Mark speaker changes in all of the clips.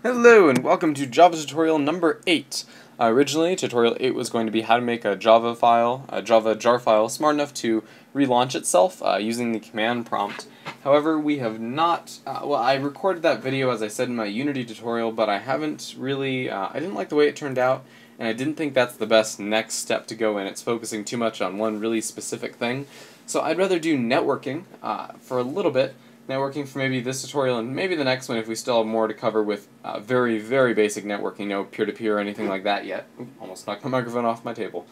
Speaker 1: Hello and welcome to Java tutorial number 8. Originally, tutorial 8 was going to be how to make a Java file, a Java jar file, smart enough to relaunch itself using the command prompt. However, we have not, well, I recorded that video as I said in my Unity tutorial, but I haven't really, I didn't like the way it turned out, and I didn't think that's the best next step to go in. It's focusing too much on one really specific thing. So I'd rather do networking for a little bit, networking for maybe this tutorial and maybe the next one if we still have more to cover with very, very basic networking, no peer-to-peer or anything like that yet. Oop, almost knocked my microphone off my table.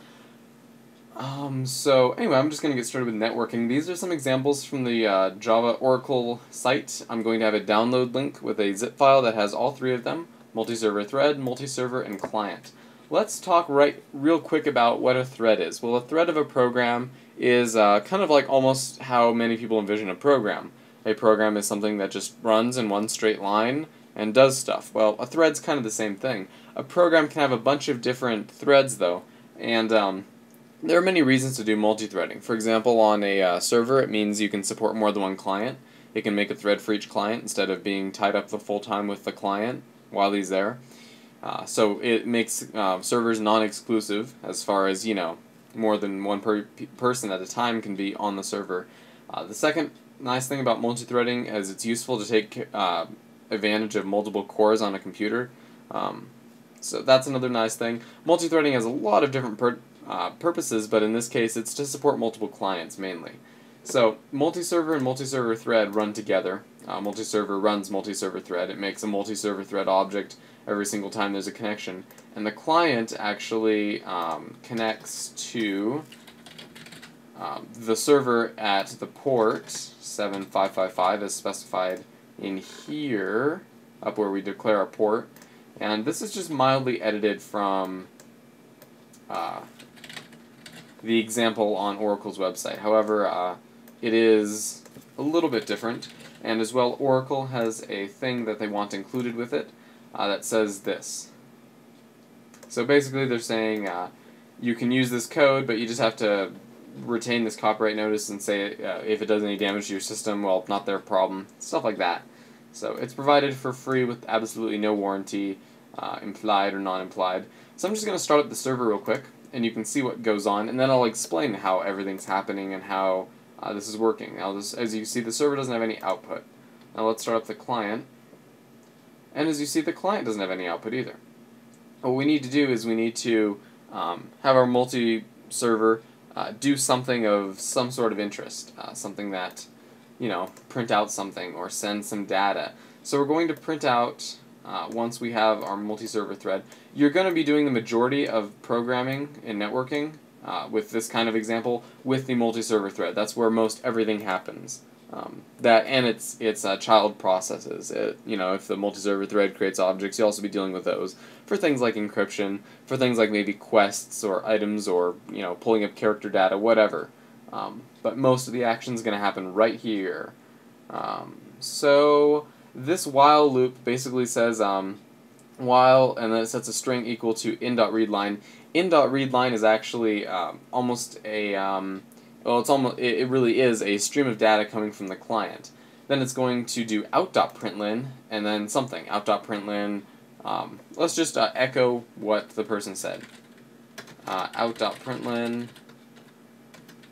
Speaker 1: So anyway, I'm just going to get started with networking. These are some examples from the Java Oracle site. I'm going to have a download link with a zip file that has all three of them: multi-server thread, multi-server, and client. Let's talk real quick about what a thread is. Well, a thread of a program is kind of like almost how many people envision a program. A program is something that just runs in one straight line and does stuff. Well, a thread's kind of the same thing. A program can have a bunch of different threads, though, and there are many reasons to do multi-threading. For example, on a server, it means you can support more than one client. It can make a thread for each client instead of being tied up the full time with the client while he's there. So it makes servers non-exclusive as far as, more than one person at a time can be on the server. The second nice thing about multi-threading is it's useful to take advantage of multiple cores on a computer. So that's another nice thing. Multi-threading has a lot of different purposes, but in this case it's to support multiple clients mainly. So multi-server and multi-server thread run together. Multi-server runs multi-server thread. It makes a multi-server thread object every single time there's a connection. And the client actually connects to the server at the port 7555 as specified in here, up where we declare our port. And this is just mildly edited from the example on Oracle's website. However, it is a little bit different, and as well, Oracle has a thing that they want included with it that says this. So basically they're saying you can use this code, but you just have to retain this copyright notice and say if it does any damage to your system, well, not their problem, stuff like that. So it's provided for free with absolutely no warranty, implied or non-implied. So I'm just going to start up the server real quick, and you can see what goes on, and then I'll explain how everything's happening and how this is working. Now, as you see, the server doesn't have any output. Now let's start up the client, and as you see, the client doesn't have any output either. What we need to do is we need to have our multi-server do something of some sort of interest, something that, print out something or send some data. So we're going to print out, once we have our multi-server thread, you're going to be doing the majority of programming in networking with this kind of example with the multi-server thread. That's where most everything happens. That and its child processes. If the multi-server thread creates objects, you'll also be dealing with those for things like encryption, for things like maybe quests or items or pulling up character data, whatever. But most of the action is going to happen right here. So this while loop basically says while, and then it sets a string equal to in.readline. In.readline is actually almost a well, it really is a stream of data coming from the client. Then it's going to do out.println and then something. Out.println, let's just echo what the person said. Out.println,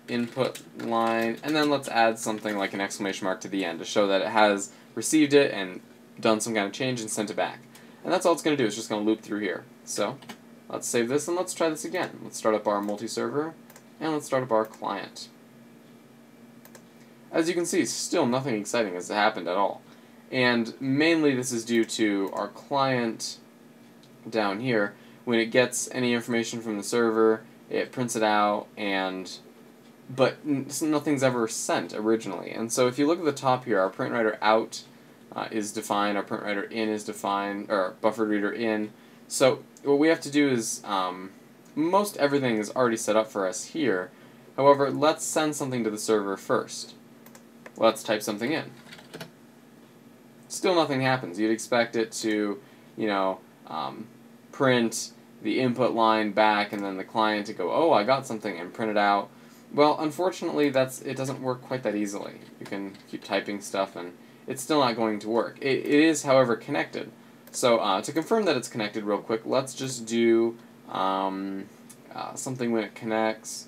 Speaker 1: input line, and then let's add something like an exclamation mark to the end to show that it has received it and done some kind of change and sent it back. And that's all it's going to do. It's just going to loop through here. So let's save this and let's try this again. Let's start up our multi-server. And let's start up our client. As you can see, still nothing exciting has happened at all. And mainly this is due to our client down here. When it gets any information from the server, it prints it out, but nothing's ever sent originally. And so if you look at the top here, our print writer out is defined, our print writer in is defined, or Bufferedreader in. So what we have to do is most everything is already set up for us here. However, let's send something to the server first. Let's type something in. Still nothing happens. You'd expect it to, print the input line back and then the client to go, oh, I got something, and print it out. Well, unfortunately, it doesn't work quite that easily. You can keep typing stuff and it's still not going to work. It is, however, connected. So to confirm that it's connected real quick, let's just do something when it connects.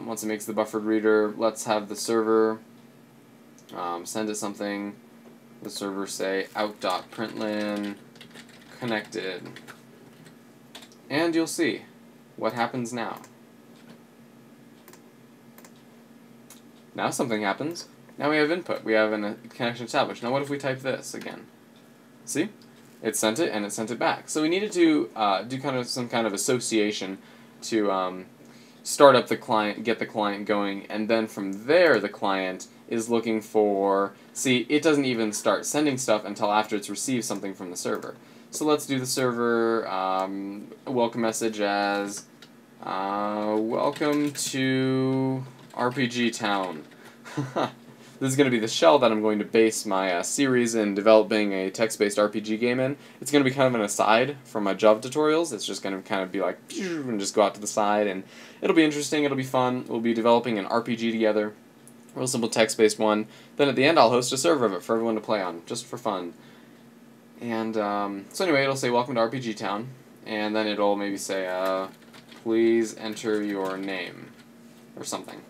Speaker 1: Once it makes the buffered reader, let's have the server send it something. The server say out.println connected. And you'll see what happens now. Now something happens. Now we have input. We have a connection established. Now what if we type this again? See? It sent it and it sent it back. So we needed to do some kind of association to start up the client, get the client going, and then from there the client is looking for... See, it doesn't even start sending stuff until after it's received something from the server. So let's do the server welcome message as welcome to RPG Town. This is going to be the shell that I'm going to base my series in developing a text-based RPG game in. It's going to be kind of an aside from my Java tutorials. It's just going to kind of be like, and just go out to the side, and it'll be interesting, it'll be fun. We'll be developing an RPG together, a real simple text-based one. Then at the end, I'll host a server of it for everyone to play on, just for fun. And so anyway, it'll say, welcome to RPG Town, and then it'll maybe say, please enter your name, or something.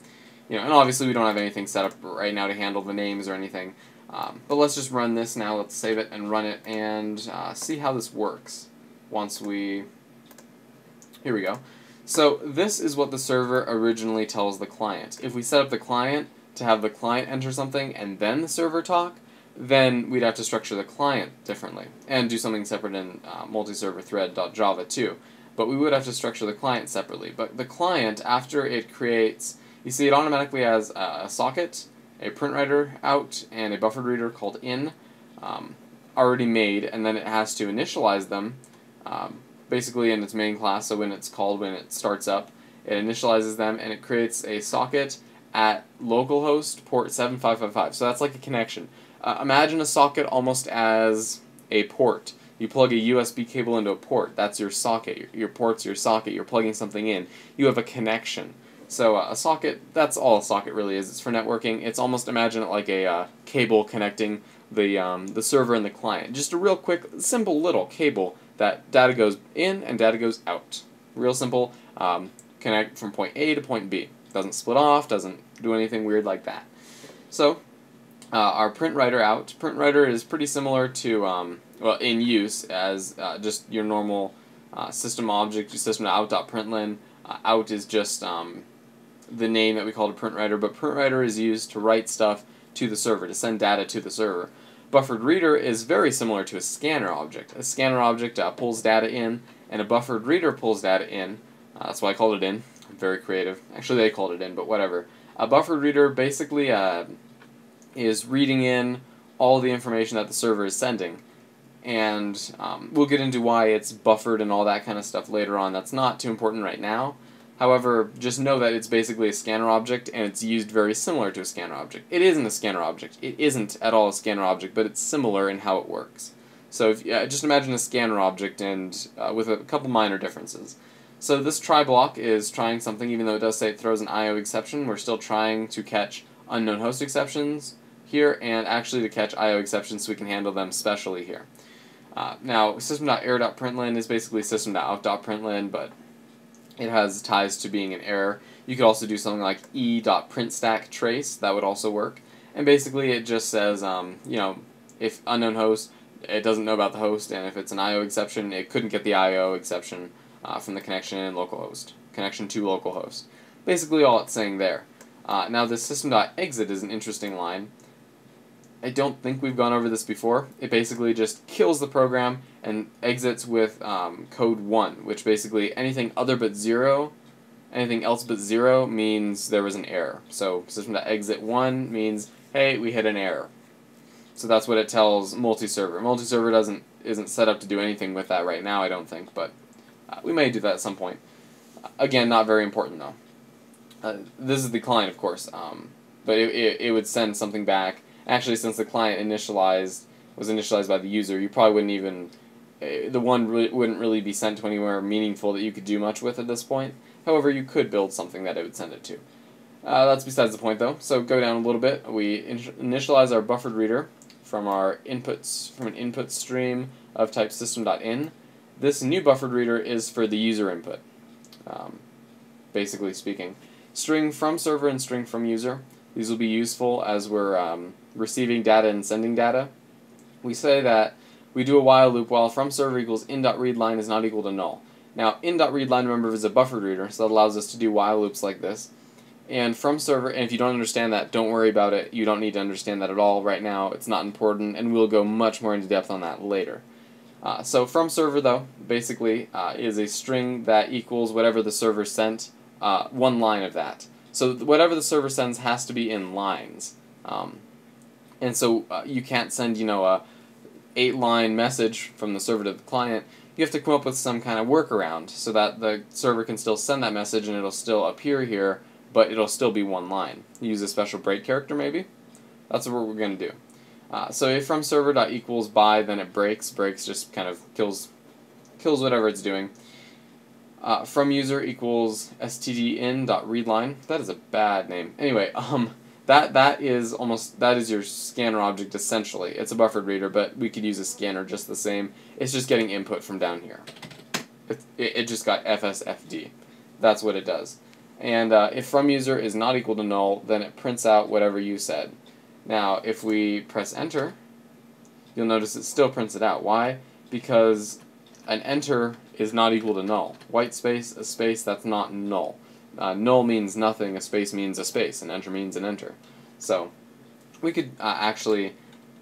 Speaker 1: You know, and obviously we don't have anything set up right now to handle the names or anything. But let's just run this now. Let's save it and run it and see how this works once we... Here we go. So this is what the server originally tells the client. If we set up the client to have the client enter something and then the server talk, then we'd have to structure the client differently and do something separate in multi-server thread.java too. But we would have to structure the client separately. But the client, after it creates... You see, it automatically has a socket, a print writer out, and a buffered reader called in already made, and then it has to initialize them basically in its main class. So when it's called, when it starts up, it initializes them, and it creates a socket at localhost port 7555. So that's like a connection. Imagine a socket almost as a port. You plug a USB cable into a port. That's your socket. Your port's your socket. You're plugging something in. You have a connection. So a socket, that's all a socket really is. It's for networking. It's almost, imagine it like a cable connecting the server and the client. Just a real quick, simple little cable that data goes in and data goes out. Real simple, connect from point A to point B. Doesn't split off, doesn't do anything weird like that. So our print writer out. Print writer is pretty similar to, well, in use as just your normal system object, system.out.println. Out is just the name that we call a print writer, but print writer is used to write stuff to the server, to send data to the server. Buffered reader is very similar to a scanner object. A scanner object pulls data in, and a buffered reader pulls data in. That's why I called it in. I'm very creative. Actually, they called it in, but whatever. A buffered reader basically is reading in all the information that the server is sending. And we'll get into why it's buffered and all that kind of stuff later on. That's not too important right now. However, just know that it's basically a scanner object, and it's used very similar to a scanner object. It isn't a scanner object. It isn't at all a scanner object, but it's similar in how it works. So if, just imagine a scanner object and with a couple minor differences. So this try block is trying something, even though it does say it throws an IO exception. We're still trying to catch unknown host exceptions here, and actually to catch IO exceptions so we can handle them specially here. Now, system.error.println is basically system.out.println, but it has ties to being an error. You could also do something like e.printStackTrace. That would also work. And basically it just says, you know, if unknown host, it doesn't know about the host, and if it's an IO exception, it couldn't get the IO exception from the connection in localhost. Connection to localhost. Basically all it's saying there. Now this system.exit is an interesting line. I don't think we've gone over this before. It basically just kills the program and exits with code 1, which basically anything other but 0, anything else but 0 means there was an error. So system.exit 1 means, hey, we hit an error. So that's what it tells multi-server. Multi-server isn't set up to do anything with that right now, I don't think, but we may do that at some point. Again, not very important though. This is the client, of course, but it would send something back. Actually, since the client was initialized by the user, you probably wouldn't even, the one wouldn't really be sent to anywhere meaningful that you could do much with at this point. However, you could build something that it would send it to. That's besides the point, though. So go down a little bit. We initialize our buffered reader from our inputs, from an input stream of type system.in. This new buffered reader is for the user input, basically speaking. String from server and string from user. These will be useful as we're receiving data and sending data. We say that we do a while loop while from server equals in.readline is not equal to null. Now, in.readline, remember, is a buffered reader, so that allows us to do while loops like this. And from server, and if you don't understand that, don't worry about it. You don't need to understand that at all right now. It's not important, and we'll go much more into depth on that later. So from server, though, basically is a string that equals whatever the server sent, one line of that. So whatever the server sends has to be in lines. And so you can't send, a 8-line message from the server to the client. You have to come up with some kind of workaround so that the server can still send that message and it'll still appear here, but it'll still be one line. Use a special break character, maybe? That's what we're going to do. So if from server.equals by, then it breaks. Breaks just kind of kills whatever it's doing. From user equals stdin.readline. That is a bad name. Anyway, that is your scanner object essentially. It's a buffered reader, but we could use a scanner just the same. It's just getting input from down here. It just got FSFD. That's what it does. And if from user is not equal to null, then it prints out whatever you said. Now, if we press enter, you'll notice it still prints it out. Why? Because an enter is not equal to null. White space, a space, that's not null. Null means nothing, a space means a space, and enter means an enter. So, we could actually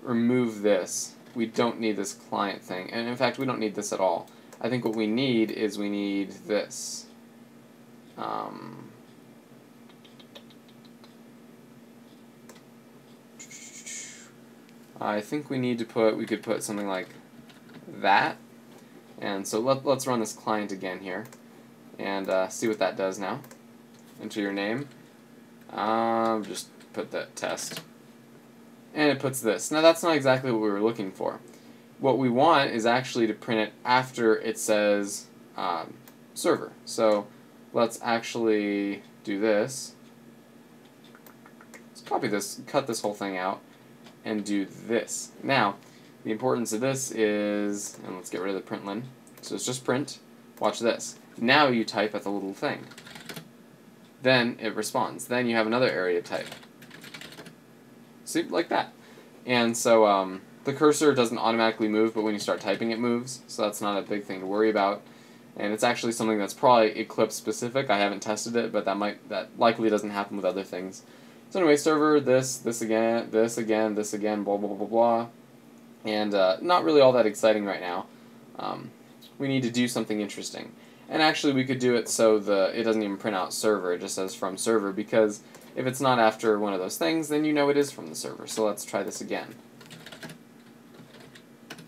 Speaker 1: remove this. We don't need this client thing, and in fact we don't need this at all. I think what we need is this. I think we could put something like that. And so let's run this client again here and see what that does now. Enter your name. Just put that test. And it puts this. Now that's not exactly what we were looking for. What we want is actually to print it after it says server. So let's actually do this. Let's copy this, cut this whole thing out, and do this. Now, the importance of this is, and let's get rid of the println. So it's just print. Watch this. Now you type at the little thing. Then it responds. Then you have another area to type. See, like that. And so the cursor doesn't automatically move, but when you start typing it moves. So that's not a big thing to worry about. And it's actually something that's probably Eclipse specific. I haven't tested it, but that likely doesn't happen with other things. So anyway, server, this again, this again, this again, blah, blah, blah, blah, blah. And not really all that exciting right now. We need to do something interesting. And actually we could do it so it doesn't even print out server, it just says from server, because if it's not after one of those things, then you know it is from the server. So let's try this again.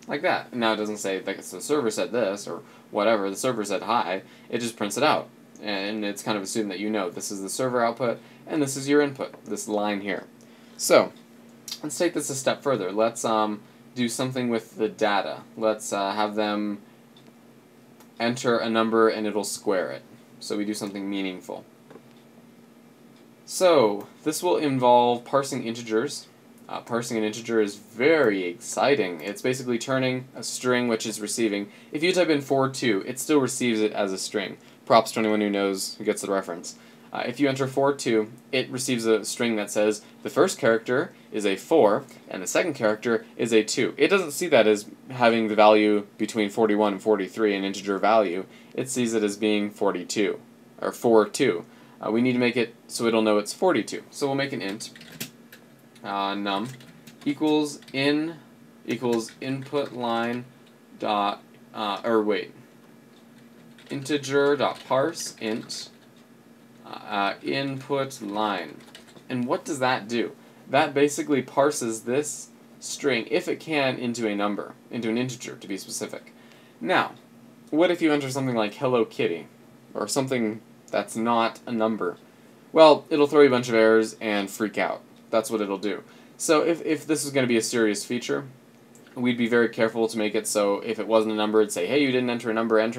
Speaker 1: Like that. And now it doesn't say, like, the server said this, or whatever, the server said hi, it just prints it out. And it's kind of assumed that you know this is the server output, and this is your input, this line here. So, let's take this a step further. Let's do something with the data. Let's have them enter a number and it'll square it. So we do something meaningful. So, this will involve parsing integers. Parsing an integer is very exciting. It's basically turning a string which is receiving. If you type in 42, it still receives it as a string. Props to anyone who gets the reference. If you enter 42, it receives a string that says the first character is a 4 and the second character is a 2. It doesn't see that as having the value between 41 and 43, an integer value. It sees it as being 42, or 42. We need to make it so it'll know it's 42. So we'll make an int. Num equals input line dot integer dot parse int input line. And what does that do? That basically parses this string, if it can, into a number, into an integer to be specific. Now, what if you enter something like Hello Kitty, or something that's not a number? Well, it'll throw you a bunch of errors and freak out. That's what it'll do. So if this is going to be a serious feature, we'd be very careful to make it so if it wasn't a number, it'd say, hey, you didn't enter a number, and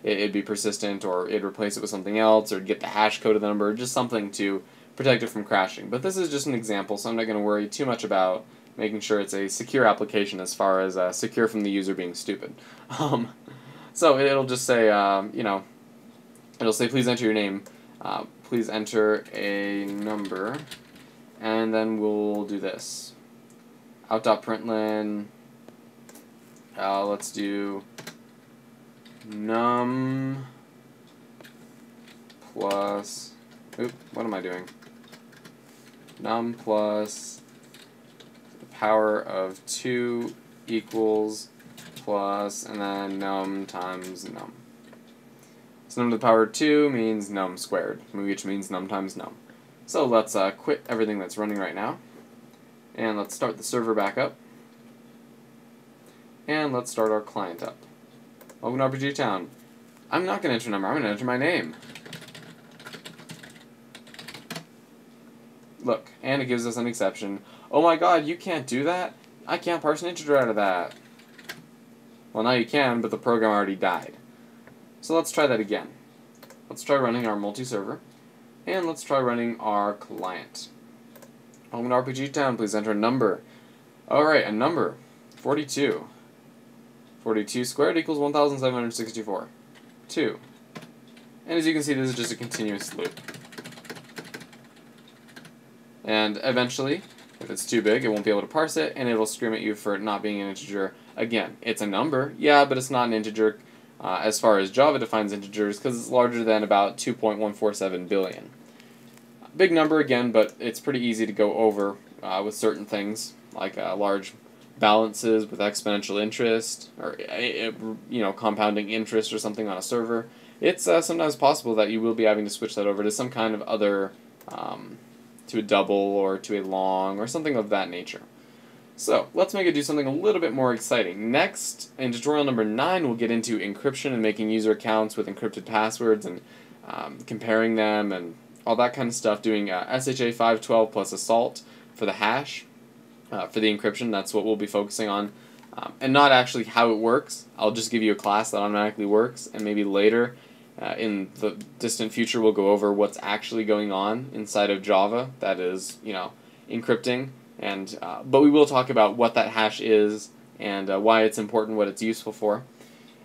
Speaker 1: it'd be persistent, or it'd replace it with something else, or it'd get the hash code of the number, just something to protect it from crashing. But this is just an example, so I'm not going to worry too much about making sure it's a secure application as far as secure from the user being stupid. So it'll just say, it'll say, please enter your name, please enter a number, and then we'll do this. Out.println, let's do num plus, what am I doing? Num plus the power of 2 equals plus, and then num times num. So num to the power of 2 means num squared, which means num times num. So let's quit everything that's running right now, and let's start the server back up, and let's start our client up. Welcome to RPG Town. I'm not going to enter a number, I'm going to enter my name. Look, and it gives us an exception. Oh my god, you can't do that? I can't parse an integer out of that. Well, now you can, but the program already died. So let's try that again. Let's try running our multi-server, and let's try running our client. Welcome to RPG Town, please enter a number. Alright, a number. 42. 42 squared equals 1,764. 2. And as you can see, this is just a continuous loop. And eventually, if it's too big, it won't be able to parse it, and it'll scream at you for it not being an integer. Again, it's a number, yeah, but it's not an integer as far as Java defines integers, because it's larger than about 2.147 billion. Big number again, but it's pretty easy to go over with certain things, like large balances with exponential interest, or compounding interest or something on a server. It's sometimes possible that you will be having to switch that over to some kind of other to a double or to a long or something of that nature. So let's make it do something a little bit more exciting. Next, in tutorial number 9, we'll get into encryption and making user accounts with encrypted passwords and comparing them and all that kind of stuff, doing SHA 512 plus assault for the hash, for the encryption. That's what we'll be focusing on, and not actually how it works. I'll just give you a class that automatically works, and maybe later in the distant future we'll go over what's actually going on inside of Java that is, encrypting. And but we will talk about what that hash is and why it's important, what it's useful for.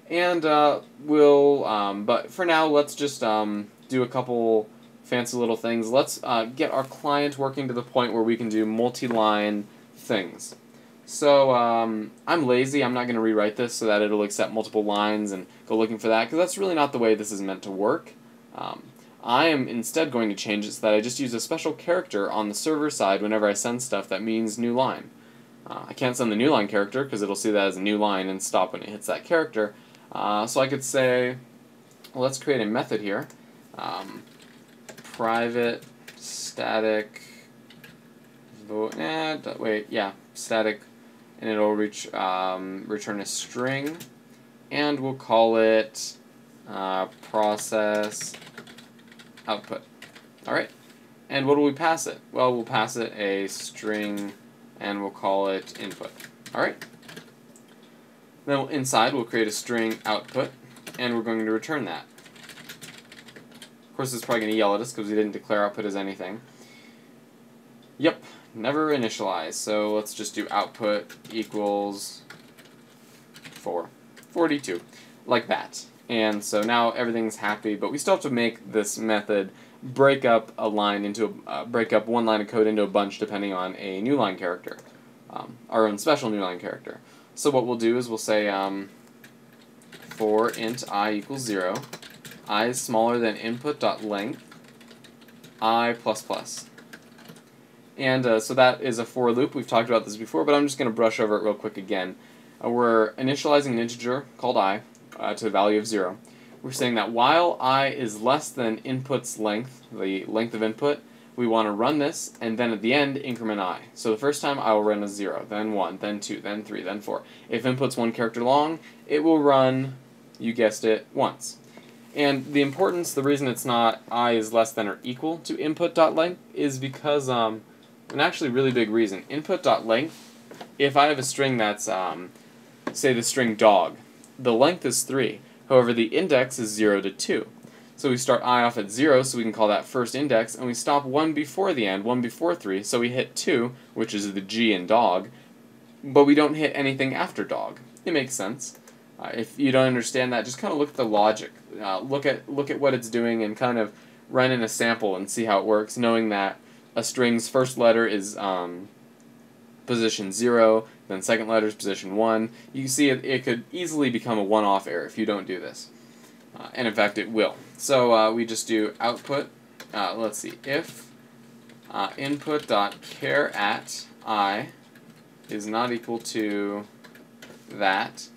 Speaker 1: And but for now, let's just do a couple fancy little things. Let's get our client working to the point where we can do multi-line things. So I'm lazy. I'm not going to rewrite this so that it'll accept multiple lines and go looking for that, because that's really not the way this is meant to work. I am instead going to change it so that I just use a special character on the server side whenever I send stuff that means new line. I can't send the new line character because it'll see that as a new line and stop when it hits that character. So I could say, well, let's create a method here. Private static static, and it'll return a string, and we'll call it process output. Alright, and what will we pass it? Well, we'll pass it a string, and we'll call it input. Alright, then inside we'll create a string output, and we're going to return that. Of course, it's probably going to yell at us because we didn't declare output as anything. Yep, never initialize, so let's just do output equals 42, like that. And so now everything's happy, but we still have to make this method break up a line into break up one line of code into a bunch depending on a new line character, our own special new line character. So what we'll do is we'll say for int I equals 0, I is smaller than input.length I plus. And so that is a for loop. We've talked about this before, but I'm just going to brush over it real quick again. We're initializing an integer called I to the value of 0. We're saying that while I is less than input's length, the length of input, we want to run this, and then at the end, increment I. So the first time I will run as 0, then 1, then 2, then 3, then 4. If input's 1 character long, it will run, you guessed it, once. And the importance, the reason it's not I is less than or equal to input.length is because, an actually really big reason, input.length, if I have a string that's, say the string dog, the length is 3. However, the index is 0 to 2. So we start I off at 0, so we can call that first index, and we stop 1 before the end, 1 before 3, so we hit 2, which is the G in dog, but we don't hit anything after dog. It makes sense. If you don't understand that, just kind of look at the logic. Look at what it's doing and kind of run in a sample and see how it works, knowing that a string's first letter is position 0, then second letter is position 1. You can see it could easily become a one-off error if you don't do this. And in fact it will. So we just do output, let's see, if input.char at I is not equal to that,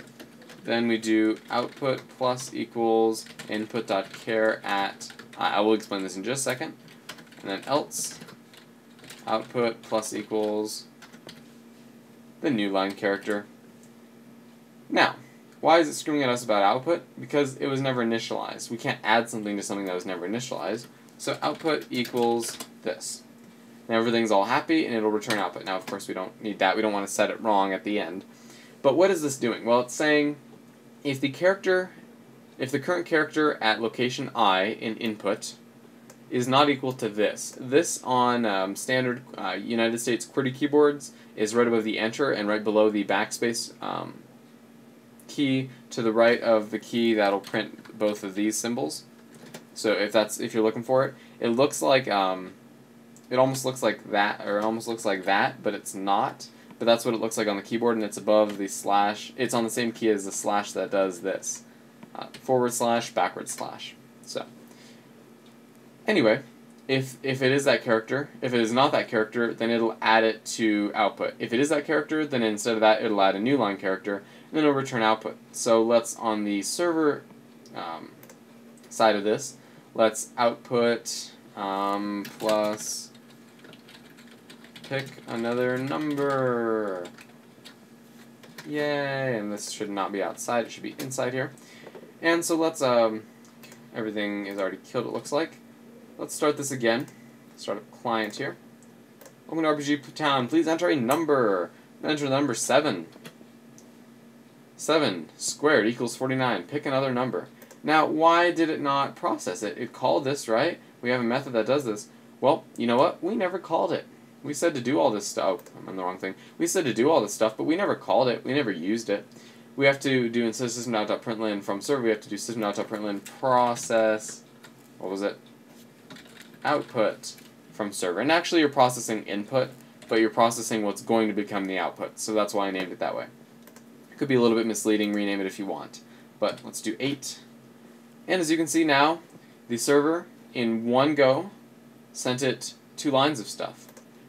Speaker 1: then we do output plus equals input.char at I will explain this in just a second, and then else output plus equals the new line character. Now, why is it screaming at us about output? Because it was never initialized. We can't add something to something that was never initialized. So output equals this. Now everything's all happy and it'll return output. Now of course we don't need that. We don't want to set it wrong at the end. But what is this doing? Well, it's saying if the current character at location I in input is not equal to this. This on standard United States QWERTY keyboards is right above the enter and right below the backspace key to the right of the key that'll print both of these symbols. So if you're looking for it, it looks like it almost looks like that, or it almost looks like that, but it's not. But that's what it looks like on the keyboard, and it's above the slash. It's on the same key as the slash that does this. Forward slash, backward slash. So, anyway, if it is that character, if it is not that character, then it'll add it to output. If it is that character, then instead of that, it'll add a new line character, and then it'll return output. So let's, on the server side of this, let's output plus pick another number. Yay! And this should not be outside, it should be inside here. And so let's, everything is already killed it looks like. Let's start this again. Start up client here. Open RPG Town, please enter a number. Enter the number 7. 7 squared equals 49. Pick another number. Now, why did it not process it? It called this, right? We have a method that does this. Well, you know what? We never called it. We said to do all this stuff. Oh, I'm on the wrong thing. We said to do all this stuff, but we never called it. We never used it. We have to do, instead of system.out.println from server, we have to do system.out.println process, what was it? Output from server. And actually you're processing input, but you're processing what's going to become the output. So that's why I named it that way. It could be a little bit misleading, rename it if you want. But let's do 8. And as you can see now, the server, in one go, sent it 2 lines of stuff.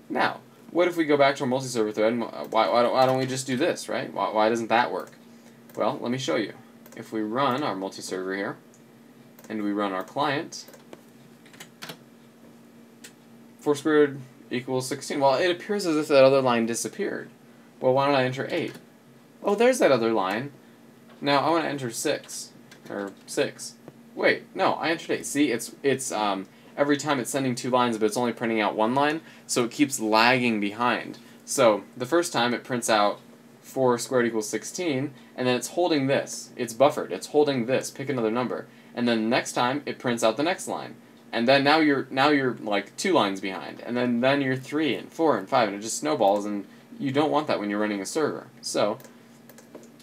Speaker 1: Now, what if we go back to our multi-server thread, and why don't we just do this, right? Why doesn't that work? Well, let me show you. If we run our multi-server here, and we run our client, 4 squared equals 16. Well, it appears as if that other line disappeared. Well, why don't I enter 8? Oh, there's that other line. Now, I want to enter 6. Or 6. Wait, no, I entered 8. See, it's every time it's sending 2 lines, but it's only printing out 1 line, so it keeps lagging behind. So, the first time it prints out 4 squared equals 16, and then it's holding this. It's buffered. It's holding this. Pick another number. And then the next time, it prints out the next line. And then now you're like 2 lines behind. And then you're 3 and 4 and 5, and it just snowballs, and you don't want that when you're running a server. So,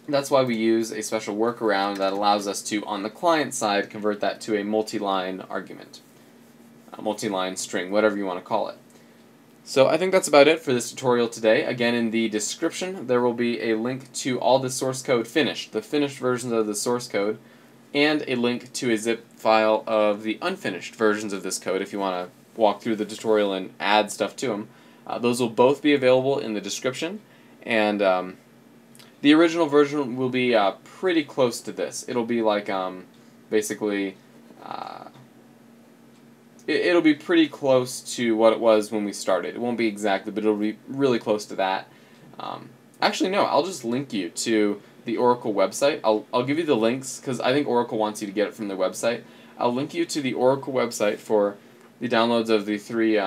Speaker 1: that's why we use a special workaround that allows us to, on the client side, convert that to a multi-line argument. A multi-line string, whatever you want to call it. So I think that's about it for this tutorial today. Again, in the description, there will be a link to all the source code finished, the finished versions of the source code, and a link to a zip file of the unfinished versions of this code if you want to walk through the tutorial and add stuff to them. Those will both be available in the description, and the original version will be pretty close to this. It'll be like basically it'll be pretty close to what it was when we started. It won't be exactly, but it'll be really close to that. Actually, no, I'll just link you to the Oracle website. I'll give you the links because I think Oracle wants you to get it from their website. I'll link you to the Oracle website for the downloads of the 3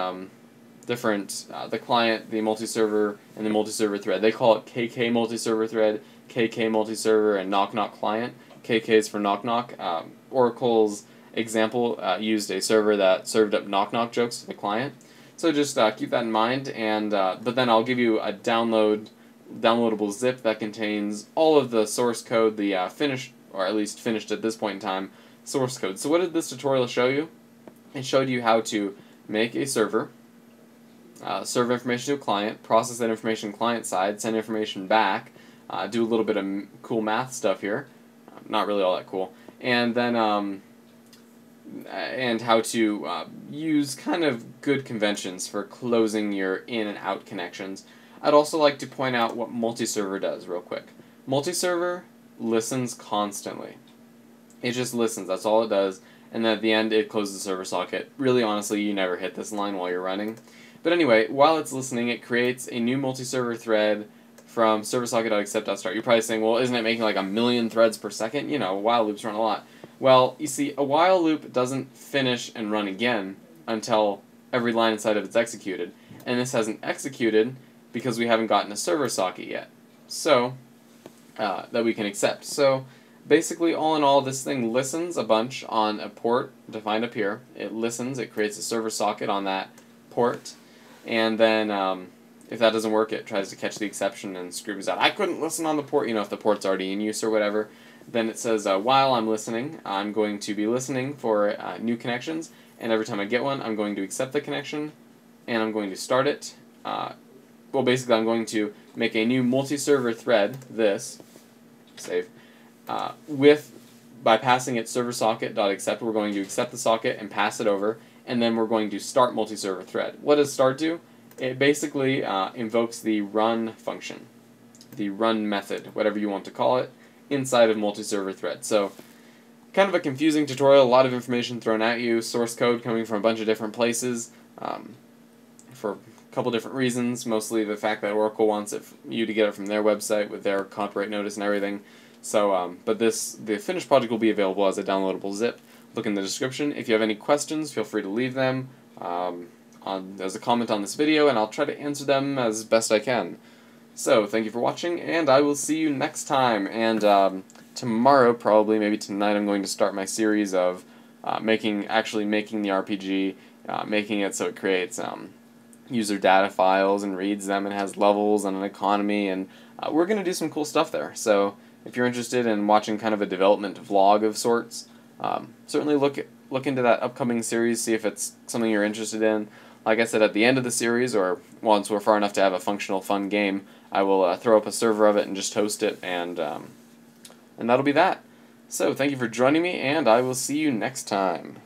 Speaker 1: different, the client, the multi-server, and the multi-server thread. They call it KK multi-server thread, KK multi-server, and knock knock client. KK is for knock knock. Oracle's example used a server that served up knock-knock jokes to the client. So just keep that in mind, and but then I'll give you a downloadable zip that contains all of the source code, the finished, or at least finished at this point in time, source code. So what did this tutorial show you? It showed you how to make a server, serve information to a client, process that information client side, send information back, do a little bit of cool math stuff here, not really all that cool, and then and how to use kind of good conventions for closing your in and out connections. I'd also like to point out what multi-server does real quick. Multi-server listens constantly. It just listens, that's all it does, and then at the end it closes the server socket. Really, honestly, you never hit this line while you're running. But anyway, while it's listening, it creates a new multi-server thread from serversocket.accept.start. You're probably saying, well, isn't it making like 1,000,000 threads per second? You know, while loops run a lot. Well, you see, a while loop doesn't finish and run again until every line inside of it's executed. And this hasn't executed because we haven't gotten a server socket yet. So, that we can accept. So, basically, all in all, this thing listens a bunch on a port defined up here. It listens, it creates a server socket on that port, and then if that doesn't work, it tries to catch the exception and screams out, I couldn't listen on the port, you know, if the port's already in use or whatever. Then it says, while I'm listening, I'm going to be listening for new connections, and every time I get one, I'm going to accept the connection, and I'm going to start it. Well, basically, I'm going to make a new multi-server thread, save, by passing it serversocket.accept, we're going to accept the socket and pass it over, and then we're going to start multi-server thread. What does start do? It basically invokes the run function, the run method, whatever you want to call it, inside of multi-server thread. So, kind of a confusing tutorial, a lot of information thrown at you, source code coming from a bunch of different places, for a couple different reasons, mostly the fact that Oracle wants you to get it from their website with their copyright notice and everything. So, but the finished project will be available as a downloadable zip. Look in the description. If you have any questions, feel free to leave them as a comment on this video, and I'll try to answer them as best I can. So, thank you for watching, and I will see you next time. And tomorrow, probably, maybe tonight, I'm going to start my series of actually making the RPG, making it so it creates user data files and reads them and has levels and an economy, and we're going to do some cool stuff there. So, if you're interested in watching kind of a development vlog of sorts, certainly look into that upcoming series, see if it's something you're interested in. Like I said, at the end of the series, or once we're far enough to have a functional, fun game, I will throw up a server of it and just host it, and that'll be that. So, thank you for joining me, and I will see you next time.